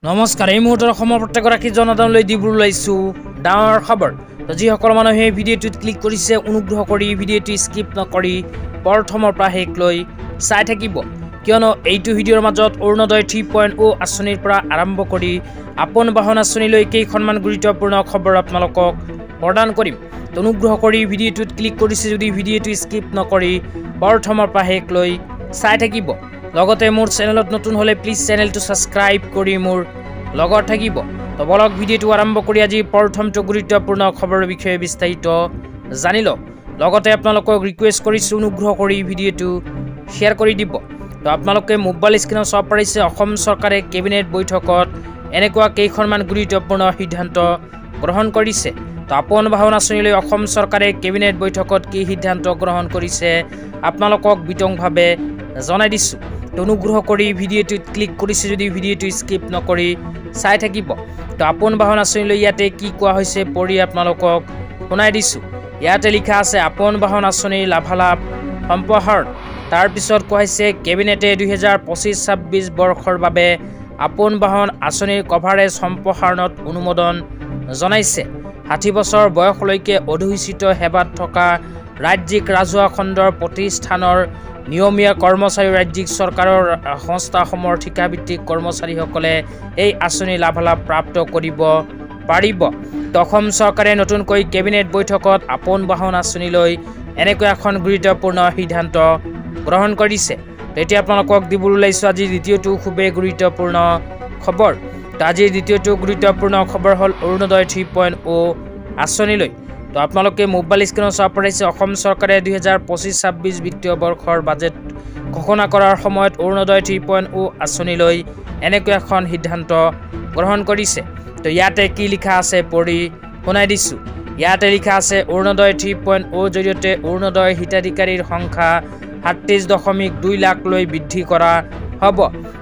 নমস্কাৰ এই মুহূৰ্তৰ অসমৰ প্ৰত্যেকগৰাকী জনতালৈ দিবলৈ ওলাইছো ডাঙৰ খবৰ তো যিসকল মানুহে ভিডিঅ'টোত ক্লিক কৰিছে অনুগ্ৰহ কৰি ভিডিঅ'টো স্কিপ নকৰি প্ৰথমৰ পৰা শেষলৈ চাই থাকিব কিয়নো এইটো ভিডিঅ'ৰ মাজত অৰুণোদয় 3.0 আঁচনিৰ পৰা আৰম্ভ কৰি আপোন বাহন আঁচনিলৈ কেইখনমান গুৰুত্বপূৰ্ণ খবৰ আপোনালোকক প্ৰদান কৰিম তো অনুগ্ৰহ কৰি ভিডিঅ'টোত ক্লিক কৰিছে যদি ভিডিঅ'টো স্কিপ নকৰি প্ৰথমৰ পৰা শেষলৈ চাই থাকিব লগতে মোৰ চেনেলত নতুন হলে প্লিজ চেনেলটো সাবস্ক্ৰাইব কৰি মোৰ লগত থাকিব তো বলক ভিডিঅ'টো আৰম্ভ কৰি আজি প্ৰথমটো গুৰুত্বপূৰ্ণ খবৰৰ বিষয়ে বিস্তাৰিত জানিল লগতে আপোনালোকক ৰিকুৱেষ্ট কৰিছো অনুগ্ৰহ কৰি ভিডিঅ'টো শ্বেয়াৰ কৰি দিব তো আপোনালোকে মোবাইল স্ক্ৰীনত চাব পাৰিছে অসম চৰকাৰে কেবিনেট বৈঠকত এনেকুৱা কেইখনমান গুৰুত্বপূৰ্ণ সিদ্ধান্ত গ্ৰহণ কৰিছে তো আপোন বাহন আঁচনিলৈ অসম চৰকাৰে কেবিনেট বৈঠকত কি সিদ্ধান্ত গ্ৰহণ কৰিছে আপোনালোকক বিতংভাৱে জনাই দিছো অনুগ্ৰহ কৰি ভিডিঅ'টোত ক্লিক কৰিছে যদি ভিডিঅ'টো স্কিপ নকৰি চাই থাকিব তো আপোন বাহন আঁচনিলৈ ইয়াতে কি কোৱা হৈছে পঢ়ি আপোনালোকক শুনাই দিছো ইয়াতে লিখা আছে আপোন বাহন আঁচনিৰ লাভালাভ সম্প্ৰসাৰণ তাৰ পিছত কোৱা হৈছে কেবিনেটে 2025-26 বৰ্ষৰ বাবে আপোন বাহন আঁচনিৰ কভাৰেজ সম্প্ৰসাৰণত অনুমোদন জনাইছে 60 বছৰ বয়সলৈকে অধিসূচিত সেৱাত থকা ৰাজ্যিক ৰাজহুৱা খণ্ডৰ প্ৰতিষ্ঠানৰ নিয়মীয়া কৰ্মচাৰী ৰাজ্যিক চৰকাৰৰ সংস্থাসমূহৰ ঠিকাভিত্তিক কৰ্মচাৰীসকলে এই আঁচনিৰ লাভালাভ প্ৰাপ্ত কৰিব পাৰিব অসম চৰকাৰে নতুনকৈ কেবিনেট বৈঠকত আপোন বাহন আঁচনিলৈ এনেকৈ এখন গুৰুত্বপূৰ্ণ সিদ্ধান্ত গ্ৰহণ কৰিছে এতিয়া আপোনালোকক দিবলৈ ওলাইছো আজি দ্বিতীয়টো খুবেই গুৰুত্বপূৰ্ণ খবৰ আজিৰ দ্বিতীয়টো গুৰুত্বপূৰ্ণ খবৰ হ'ল অৰুণোদয় 3.0 আঁচনিলৈ তো আপোনালোকে মোবাইল স্ক্ৰীনত চাব পাৰিছে অসম চৰকাৰে 2025-26 বিত্তীয় বৰ্ষৰ বাজেট ঘোষণা কৰাৰ সময়ত অৰুণোদয় 3.0 আঁচনিলৈ এনেকৈ এখন সিদ্ধান্ত গ্ৰহণ কৰিছে তো ইয়াতে কি লিখা আছে পঢ়ি শুনাই দিছো ইয়াতে লিখা আছে অৰুণোদয় 3.0 জৰিয়তে অৰুণোদয় হিতাধিকাৰীৰ সংখ্যা 37.2 লাখলৈ বৃদ্ধি কৰা হ'ব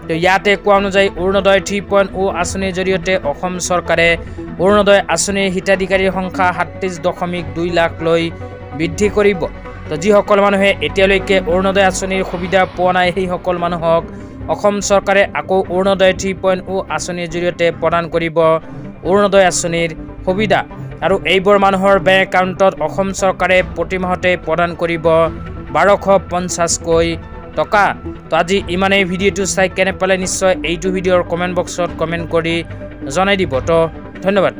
তো ইয়াতে কোৱা অনুযায়ী অৰুণোদয় 3.0 আঁচনিৰ জৰিয়তে অসম চৰকাৰে অৰুণোদয় আঁচনিৰ হিতাধিকাৰীৰ সংখ্যা 37.2 লাখলৈ বৃদ্ধি কৰিব তো যিসকল মানুহে এতিয়ালৈকে অৰুণোদয় আঁচনিৰ সুবিধা পোৱা নাই সেইসকল মানুহক অসম চৰকাৰে আকৌ অৰুণোদয় 3.0 আঁচনিৰ জৰিয়তে প্ৰদান কৰিব অৰুণোদয় আঁচনিৰ সুবিধা আৰু এইবোৰ মানুহৰ বেংক একাউণ্টত অসম চৰকাৰে প্ৰতি মাহতে প্ৰদান কৰিব 1250কৈ টকা তো আজি ইমানেই ভিডিঅ'টো চাই কেনে পালে নিশ্চয় এইটো ভিডিঅ'ৰ কমেণ্ট বক্সত কমেণ্ট কৰি জনাই দিব তো ধন্যবাদ।